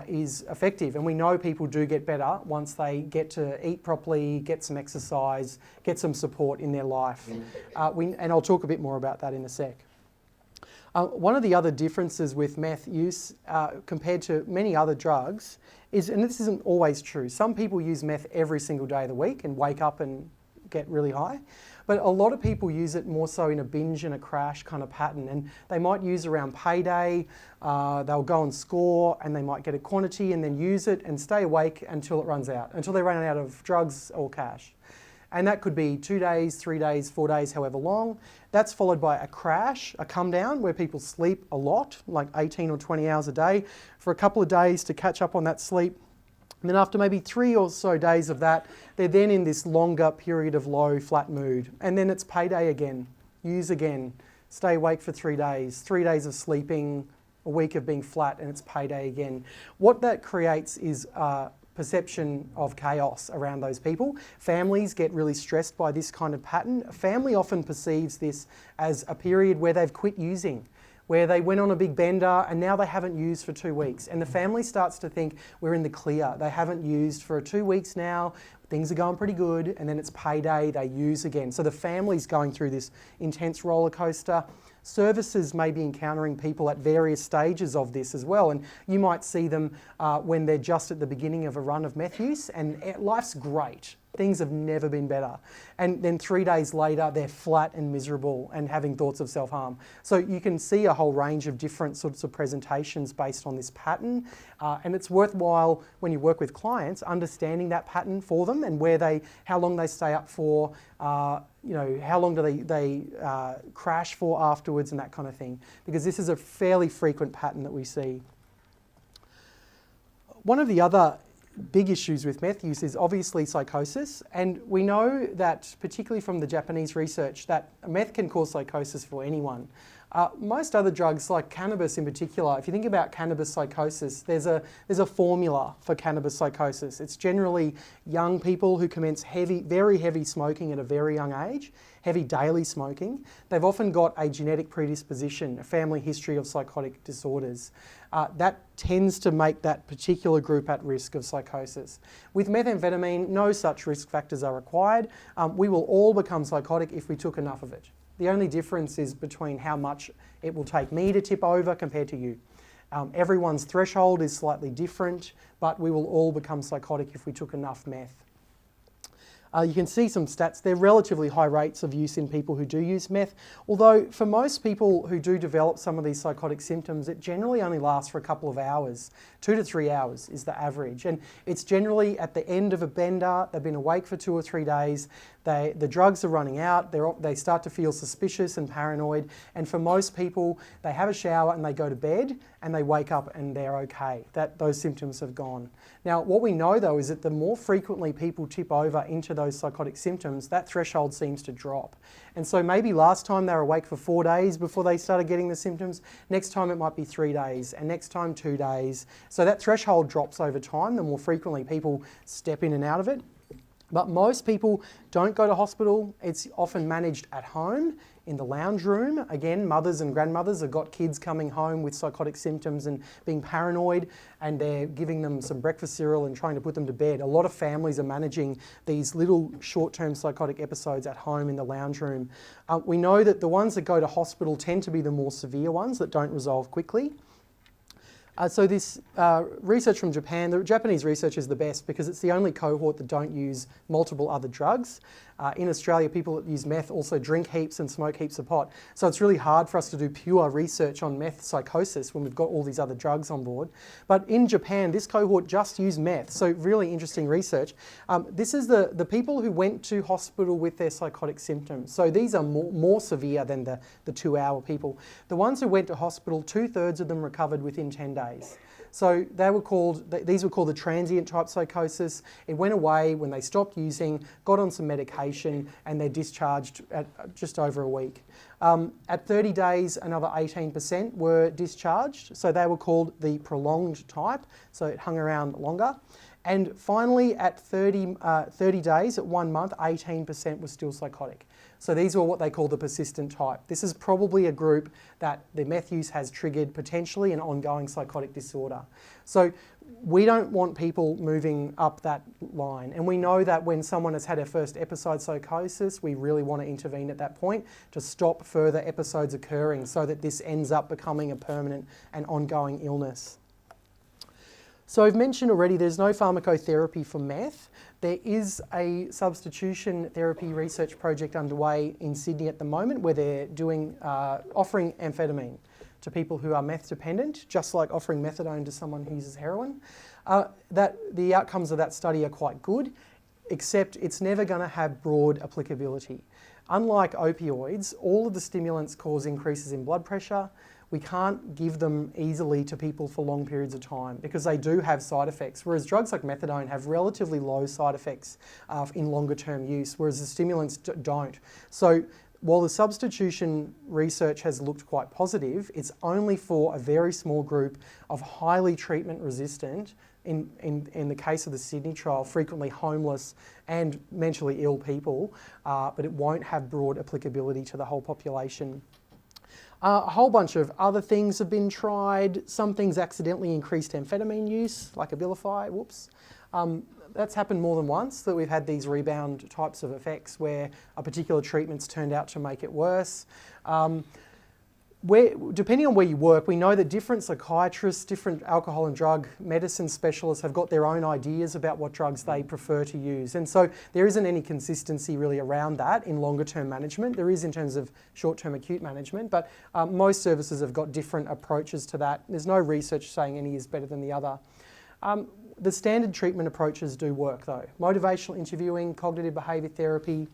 is effective, and we know people do get better once they get to eat properly, get some exercise, get some support in their life. And I'll talk a bit more about that in a sec. One of the other differences with meth use compared to many other drugs is, and this isn't always true, some people use meth every single day of the week and wake up and get really high. But a lot of people use it more so in a binge and a crash kind of pattern, and they might use around payday, they'll go and score and they might get a quantity and then use it and stay awake until it runs out, until they run out of drugs or cash. And that could be 2 days, 3 days, 4 days, however long. That's followed by a crash, a come down, where people sleep a lot, like 18 or 20 hours a day, for a couple of days to catch up on that sleep. And then after maybe 3 or so days of that, they're then in this longer period of low, flat mood. And then it's payday again, use again, stay awake for 3 days, 3 days of sleeping, a week of being flat, and it's payday again. What that creates is perception of chaos around those people. Families get really stressed by this kind of pattern. A family often perceives this as a period where they've quit using, where they went on a big bender and now they haven't used for 2 weeks. And the family starts to think we're in the clear. They haven't used for 2 weeks now, things are going pretty good, and then it's payday, they use again. So the family's going through this intense roller coaster. services may be encountering people at various stages of this as well, and you might see them when they're just at the beginning of a run of meth use, and life's great. Things have never been better. And then 3 days later, they're flat and miserable and having thoughts of self-harm. So you can see a whole range of different sorts of presentations based on this pattern. And it's worthwhile when you work with clients, understanding that pattern for them and how long they stay up for, how long do they crash for afterwards and that kind of thing. Because this is a fairly frequent pattern that we see. One of the other big issues with meth use is obviously psychosis, and we know that, particularly from the Japanese research, that meth can cause psychosis for anyone. Most other drugs, like cannabis in particular, if you think about cannabis psychosis, there's a formula for cannabis psychosis. It's generally young people who commence very heavy smoking at a very young age, heavy daily smoking. They've often got a genetic predisposition, a family history of psychotic disorders. That tends to make that particular group at risk of psychosis. With methamphetamine, no such risk factors are required. We will all become psychotic if we took enough of it. The only difference is between how much it will take me to tip over compared to you. Everyone's threshold is slightly different, but we will all become psychotic if we took enough meth. You can see some stats. They're relatively high rates of use in people who do use meth, although for most people who do develop some of these psychotic symptoms, it generally only lasts for a couple of hours. 2 to 3 hours is the average, and it's generally at the end of a bender. They've been awake for 2 or 3 days. The drugs are running out. They start to feel suspicious and paranoid, and for most people, they have a shower and they go to bed and they wake up and they're okay. Those symptoms have gone. Now, what we know though is that the more frequently people tip over into those psychotic symptoms, that threshold seems to drop. And so maybe last time they were awake for 4 days before they started getting the symptoms, next time it might be 3 days, and next time 2 days. So that threshold drops over time the more frequently people step in and out of it. But most people don't go to hospital. It's often managed at home, in the lounge room. Again, mothers and grandmothers have got kids coming home with psychotic symptoms and being paranoid, and they're giving them some breakfast cereal and trying to put them to bed. A lot of families are managing these little short-term psychotic episodes at home in the lounge room. We know that the ones that go to hospital tend to be the more severe ones that don't resolve quickly. So this research from Japan, the Japanese research is the best because it's the only cohort that don't use multiple other drugs. In Australia, people that use meth also drink heaps and smoke heaps of pot. So it's really hard for us to do pure research on meth psychosis when we've got all these other drugs on board. But in Japan, this cohort just used meth. So really interesting research. This is the people who went to hospital with their psychotic symptoms. So these are more severe than the 2-hour people. The ones who went to hospital, 2/3 of them recovered within 10 days. So these were called the transient type psychosis. It went away when they stopped using, got on some medication, and they're discharged at just over a week. At 30 days, another 18% were discharged. So they were called the prolonged type. So it hung around longer. And finally, at 30 days, at 1 month, 18% was still psychotic. So these were what they call the persistent type. This is probably a group that the meth use has triggered potentially an ongoing psychotic disorder. So we don't want people moving up that line. And we know that when someone has had a first episode psychosis, we really want to intervene at that point to stop further episodes occurring so that this ends up becoming a permanent and ongoing illness. So I've mentioned already there's no pharmacotherapy for meth. There is a substitution therapy research project underway in Sydney at the moment where they're offering amphetamine to people who are meth dependent, just like offering methadone to someone who uses heroin. The outcomes of that study are quite good, except it's never going to have broad applicability. Unlike opioids, all of the stimulants cause increases in blood pressure. We can't give them easily to people for long periods of time because they do have side effects, whereas drugs like methadone have relatively low side effects in longer term use, whereas the stimulants don't. So while the substitution research has looked quite positive, it's only for a very small group of highly treatment resistant, in the case of the Sydney trial, frequently homeless and mentally ill people, but it won't have broad applicability to the whole population. A whole bunch of other things have been tried. Some things accidentally increased amphetamine use, like Abilify, whoops. That's happened more than once, that we've had these rebound types of effects where a particular treatment's turned out to make it worse. Depending on where you work, we know that different psychiatrists, different alcohol and drug medicine specialists have got their own ideas about what drugs they prefer to use. And so there isn't any consistency really around that in longer term management. There is in terms of short term acute management, but most services have got different approaches to that. There's no research saying any is better than the other. The standard treatment approaches do work though. Motivational interviewing, cognitive behaviour therapy,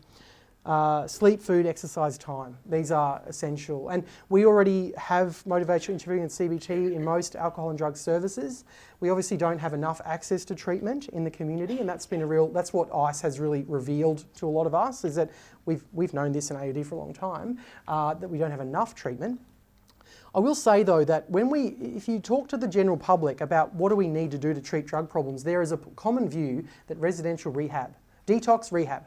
sleep, food, exercise, time. These are essential. And we already have motivational interviewing and CBT in most alcohol and drug services. We obviously don't have enough access to treatment in the community, and that's what ICE has really revealed to a lot of us, is that we've known this in AUD for a long time, that we don't have enough treatment. I will say though that if you talk to the general public about what do we need to do to treat drug problems, there is a common view that residential rehab, detox rehab,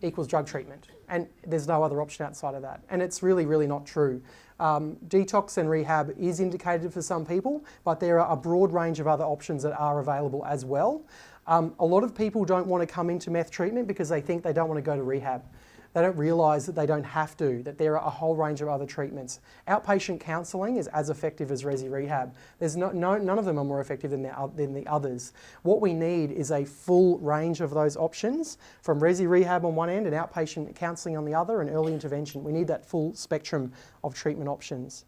equals drug treatment, and there's no other option outside of that. And it's really, really not true. Detox and rehab is indicated for some people, but there are a broad range of other options that are available as well. A lot of people don't want to come into meth treatment because they think they don't want to go to rehab. They don't realise that they don't have to, that there are a whole range of other treatments. Outpatient counselling is as effective as resi rehab. There's none of them are more effective than the others. What we need is a full range of those options, from resi rehab on one end and outpatient counselling on the other, and early intervention. We need that full spectrum of treatment options.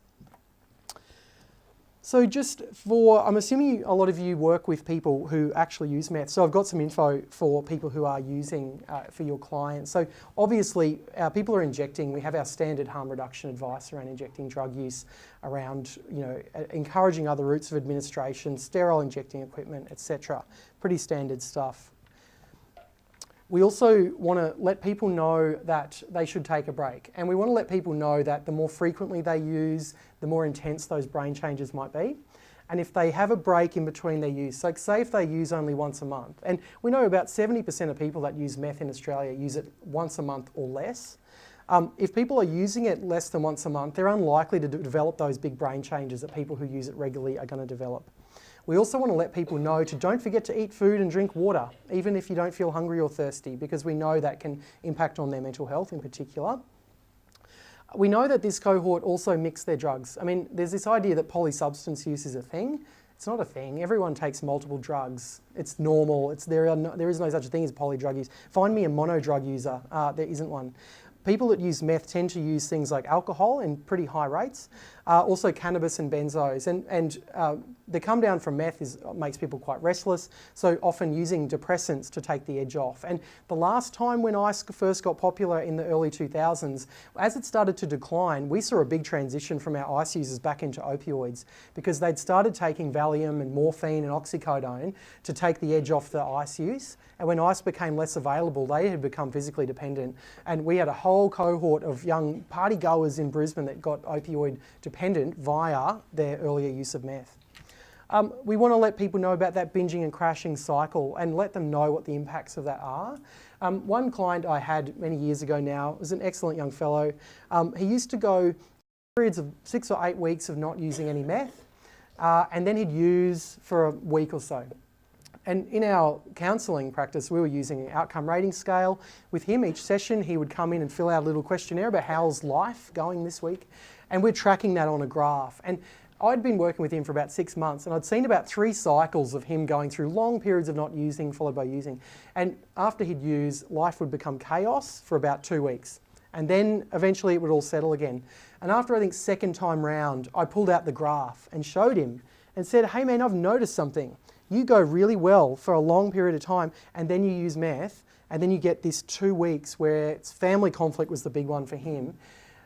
So I'm assuming a lot of you work with people who actually use meth. So I've got some info for people who are using for your clients. So obviously people are injecting. We have our standard harm reduction advice around injecting drug use, around encouraging other routes of administration, sterile injecting equipment, etc. Pretty standard stuff. We also want to let people know that they should take a break. And we want to let people know that the more frequently they use, the more intense those brain changes might be. And if they have a break in between their use, like say if they use only once a month, and we know about 70% of people that use meth in Australia use it once a month or less. If people are using it less than once a month, they're unlikely to develop those big brain changes that people who use it regularly are going to develop. We also want to let people know to don't forget to eat food and drink water, even if you don't feel hungry or thirsty, because we know that can impact on their mental health in particular. We know that this cohort also mix their drugs. I mean, there's this idea that polysubstance use is a thing. It's not a thing. Everyone takes multiple drugs. It's normal. There is no such a thing as polydrug use. Find me a monodrug user. There isn't one. People that use meth tend to use things like alcohol in pretty high rates, also cannabis and benzos. And the come down from meth makes people quite restless, so often using depressants to take the edge off. And the last time when ice first got popular in the early 2000s, as it started to decline, we saw a big transition from our ice users back into opioids, because they'd started taking Valium and morphine and oxycodone to take the edge off the ice use. And when ice became less available, they had become physically dependent. And we had a whole cohort of young party goers in Brisbane that got opioid dependent via their earlier use of meth. We want to let people know about that binging and crashing cycle and let them know what the impacts of that are. One client I had many years ago now was an excellent young fellow. He used to go periods of 6 or 8 weeks of not using any meth, and then he'd use for a week or so. And in our counselling practice, we were using an outcome rating scale. With him, each session, he would come in and fill out a little questionnaire about how's life going this week. And we're tracking that on a graph. And I'd been working with him for about 6 months, and I'd seen about 3 cycles of him going through long periods of not using, followed by using. And after he'd use, life would become chaos for about 2 weeks. And then eventually it would all settle again. And after, I think, second time round, I pulled out the graph and showed him and said, hey man, I've noticed something. You go really well for a long period of time, and then you use meth, and then you get this 2 weeks where it's family conflict was the big one for him.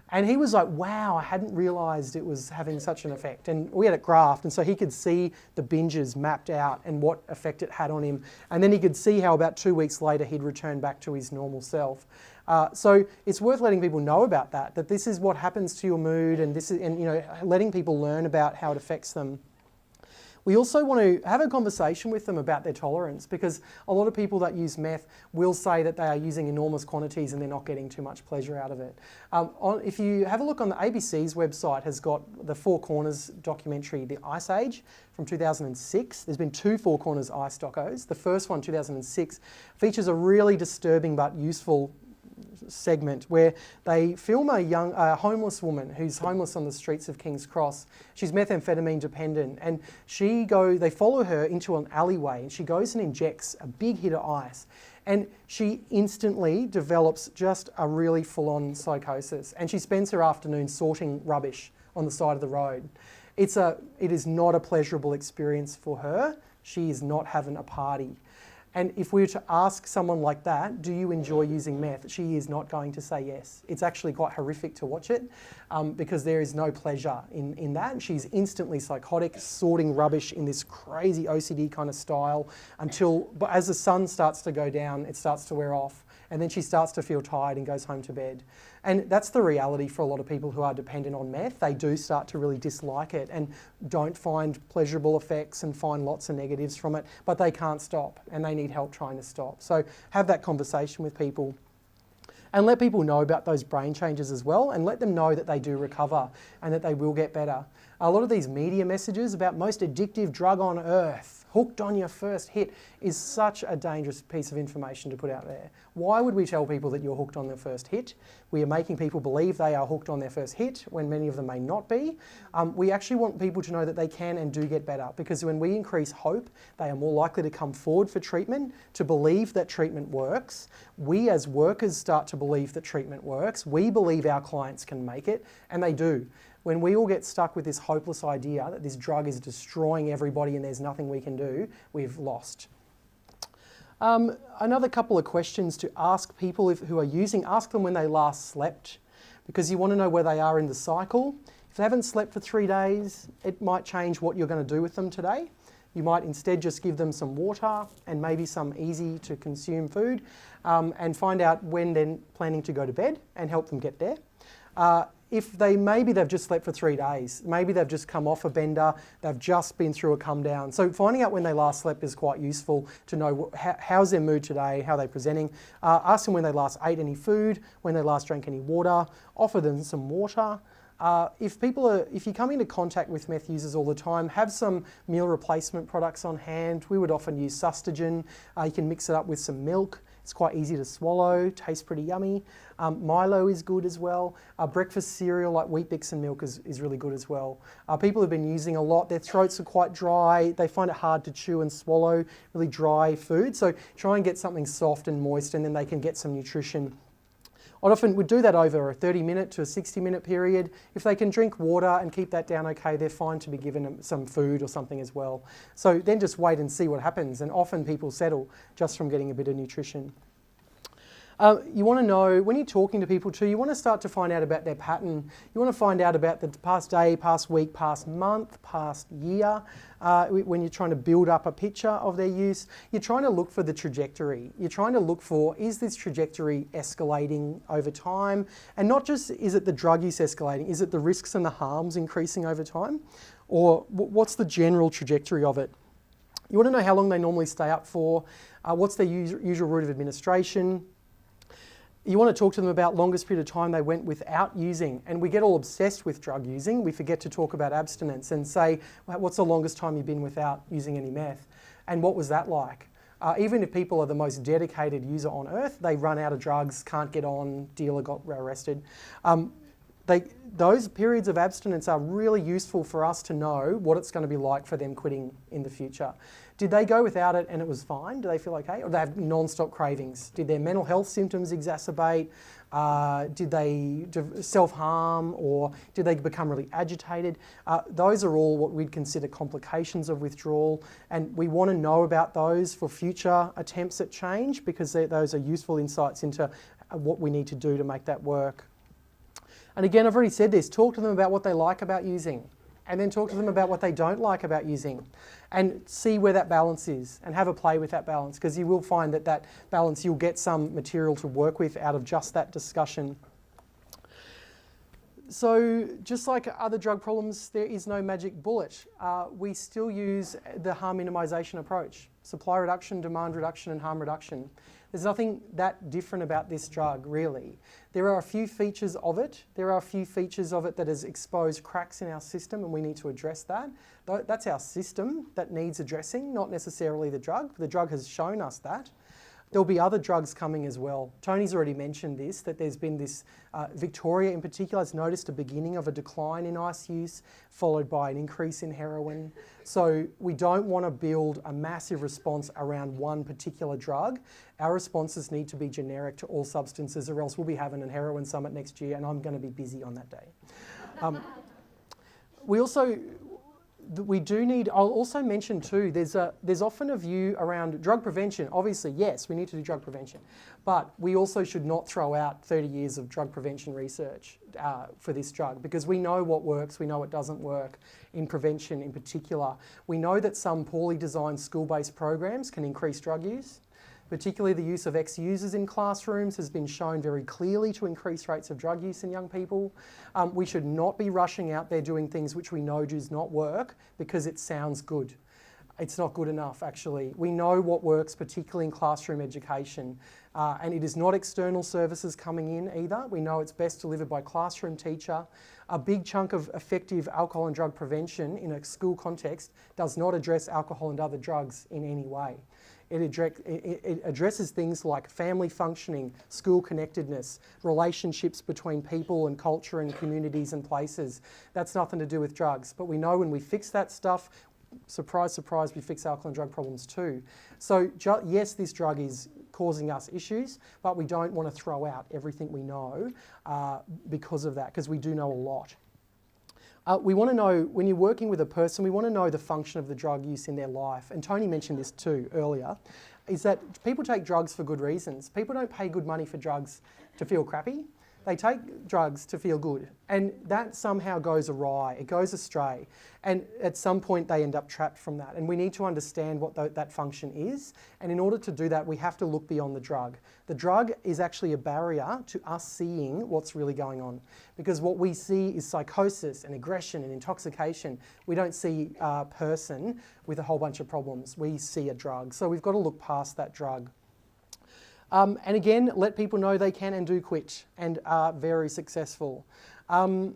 And he was like, wow, I hadn't realised it was having such an effect. And we had it graphed, and so he could see the binges mapped out and what effect it had on him. And then he could see how about 2 weeks later he'd return back to his normal self. So it's worth letting people know about that this is what happens to your mood, and letting people learn about how it affects them. We also want to have a conversation with them about their tolerance, because a lot of people that use meth will say that they are using enormous quantities and they're not getting too much pleasure out of it. If you have a look on the ABC's website, has got the Four Corners documentary, The Ice Age, from 2006. There's been 2 Four Corners ice docos. The first one, 2006, features a really disturbing but useful segment where they film a homeless woman who's homeless on the streets of King's Cross. She's methamphetamine dependent, and they follow her into an alleyway, and she goes and injects a big hit of ice. And she instantly develops just a really full-on psychosis. And she spends her afternoon sorting rubbish on the side of the road. It is not a pleasurable experience for her. She is not having a party. And if we were to ask someone like that, do you enjoy using meth? She is not going to say yes. It's actually quite horrific to watch it because there is no pleasure in that. She's instantly psychotic, sorting rubbish in this crazy OCD kind of style but as the sun starts to go down, it starts to wear off. And then she starts to feel tired and goes home to bed. And that's the reality for a lot of people who are dependent on meth. They do start to really dislike it and don't find pleasurable effects and find lots of negatives from it, but they can't stop and they need help trying to stop. So have that conversation with people. And let people know about those brain changes as well, and let them know that they do recover and that they will get better. A lot of these media messages about most addictive drug on earth, hooked on your first hit, is such a dangerous piece of information to put out there. Why would we tell people that you're hooked on their first hit? We are making people believe they are hooked on their first hit when many of them may not be. We actually want people to know that they can and do get better, because when we increase hope, they are more likely to come forward for treatment, to believe that treatment works. We as workers start to believe that treatment works. We believe our clients can make it, and they do. When we all get stuck with this hopeless idea that this drug is destroying everybody and there's nothing we can do, we've lost. Another couple of questions to ask people who are using, ask them when they last slept, because you want to know where they are in the cycle. If they haven't slept for 3 days, it might change what you're going to do with them today. You might instead just give them some water and maybe some easy to consume food and find out when they're planning to go to bed and help them get there. If maybe they've just slept for 3 days, maybe they've just come off a bender, they've just been through a come down. So finding out when they last slept is quite useful to know how's their mood today, how they're presenting. Ask them when they last ate any food, when they last drank any water, offer them some water. If you come into contact with meth users all the time, have some meal replacement products on hand. We would often use Sustagen. You can mix it up with some milk. It's quite easy to swallow, tastes pretty yummy. Milo is good as well. Breakfast cereal like Wheat Bix and milk is really good as well. People have been using a lot. Their throats are quite dry. They find it hard to chew and swallow really dry food. So try and get something soft and moist, and then they can get some nutrition. I'd often would do that over a 30-minute to a 60-minute period. If they can drink water and keep that down okay, they're fine to be given them some food or something as well. So then just wait and see what happens, and often people settle just from getting a bit of nutrition. You want to know, when you're talking to people too, you want to start to find out about their pattern. You want to find out about the past day, past week, past month, past year. When you're trying to build up a picture of their use, you're trying to look for the trajectory. You're trying to look for, is this trajectory escalating over time? And not just, is it the drug use escalating? Is it the risks and the harms increasing over time? Or what's the general trajectory of it? You want to know how long they normally stay up for. What's their usual route of administration? You want to talk to them about longest period of time they went without using. And we get all obsessed with drug using. We forget to talk about abstinence and say, what's the longest time you've been without using any meth? And what was that like? Even if people are the most dedicated user on earth, they run out of drugs, can't get on, dealer got arrested. Those periods of abstinence are really useful for us to know what it's going to be like for them quitting in the future. Did they go without it and it was fine? Do they feel okay? Or do they have non-stop cravings? Did their mental health symptoms exacerbate? Did they self-harm, or did they become really agitated? Those are all what we'd consider complications of withdrawal, and we want to know about those for future attempts at change, because those are useful insights into what we need to do to make that work. And again, I've already said this, talk to them about what they like about using, and then talk to them about what they don't like about using, and see where that balance is, and have a play with that balance, because you will find that balance, you'll get some material to work with out of just that discussion. So just like other drug problems, there is no magic bullet. We still use the harm minimisation approach: supply reduction, demand reduction, and harm reduction. There's nothing that different about this drug, really. There are a few features of it. That has exposed cracks in our system, and we need to address that. That's our system that needs addressing, not necessarily the drug. The drug has shown us that. There'll be other drugs coming as well. Tony's already mentioned this, that there's been this, Victoria in particular has noticed a beginning of a decline in ice use, followed by an increase in heroin. So we don't want to build a massive response around one particular drug. Our responses need to be generic to all substances, or else we'll be having a heroin summit next year and I'm going to be busy on that day. We do need, I'll also mention too, there's often a view around drug prevention. Obviously, yes, we need to do drug prevention, but we also should not throw out 30 years of drug prevention research for this drug, because we know what works, we know what doesn't work in prevention in particular. We know that some poorly designed school-based programs can increase drug use. Particularly the use of ex-users in classrooms has been shown very clearly to increase rates of drug use in young people. We should not be rushing out there doing things which we know does not work because it sounds good. It's not good enough, actually. We know what works, particularly in classroom education, and it is not external services coming in either. We know it's best delivered by classroom teacher. A big chunk of effective alcohol and drug prevention in a school context does not address alcohol and other drugs in any way. It addresses things like family functioning, school connectedness, relationships between people and culture and communities and places. That's nothing to do with drugs. But we know when we fix that stuff, surprise, surprise, we fix alcohol and drug problems too. So yes, this drug is causing us issues, but we don't want to throw out everything we know because of that, because we do know a lot. We want to know, when you're working with a person, we want to know the function of the drug use in their life. And Tony mentioned this too earlier, is that people take drugs for good reasons. People don't pay good money for drugs to feel crappy. They take drugs to feel good. And that somehow goes awry, it goes astray. And at some point they end up trapped from that. And we need to understand what that function is. And in order to do that, we have to look beyond the drug. The drug is actually a barrier to us seeing what's really going on. Because what we see is psychosis and aggression and intoxication. We don't see a person with a whole bunch of problems. We see a drug. So we've got to look past that drug. And again, let people know they can and do quit and are very successful. And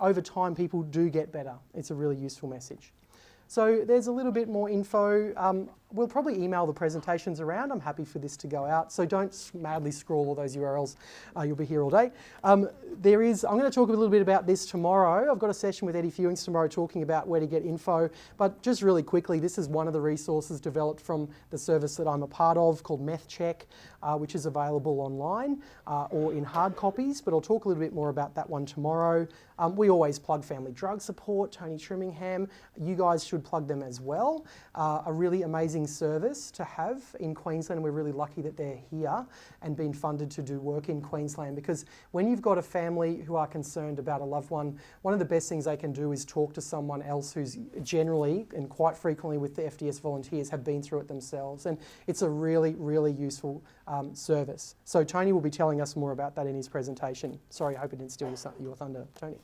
over time, people do get better. It's a really useful message. So there's a little bit more info. We'll probably email the presentations around. I'm happy for this to go out. So don't madly scroll all those URLs. You'll be here all day. I'm going to talk a little bit about this tomorrow. I've got a session with Eddie Fewings tomorrow talking about where to get info. But just really quickly, this is one of the resources developed from the service that I'm a part of called MethCheck, which is available online or in hard copies. But I'll talk a little bit more about that one tomorrow. We always plug Family Drug Support, Tony Trimmingham. You guys should plug them as well. A really amazing service to have in Queensland, and we're really lucky that they're here and being funded to do work in Queensland, because when you've got a family who are concerned about a loved one, one of the best things they can do is talk to someone else who's generally and quite frequently with the FDS volunteers have been through it themselves, and it's a really, really useful service. So Tony will be telling us more about that in his presentation. Sorry, I hope it didn't steal your thunder, Tony.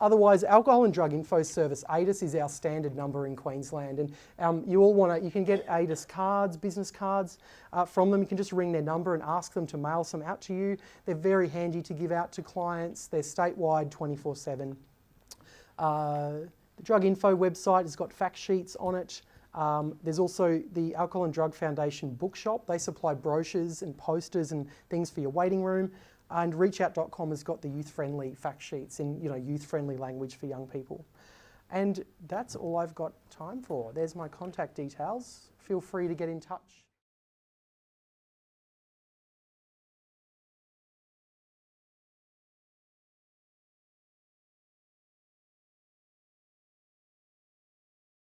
Otherwise, Alcohol and Drug Info Service, ADIS, is our standard number in Queensland, and you can get ADIS cards, business cards from them. You can just ring their number and ask them to mail some out to you. They're very handy to give out to clients. They're statewide 24/7. The Drug Info website has got fact sheets on it. There's also the Alcohol and Drug Foundation bookshop. They supply brochures and posters and things for your waiting room. And reachout.com has got the youth-friendly fact sheets in youth-friendly language for young people. And that's all I've got time for. There's my contact details. Feel free to get in touch.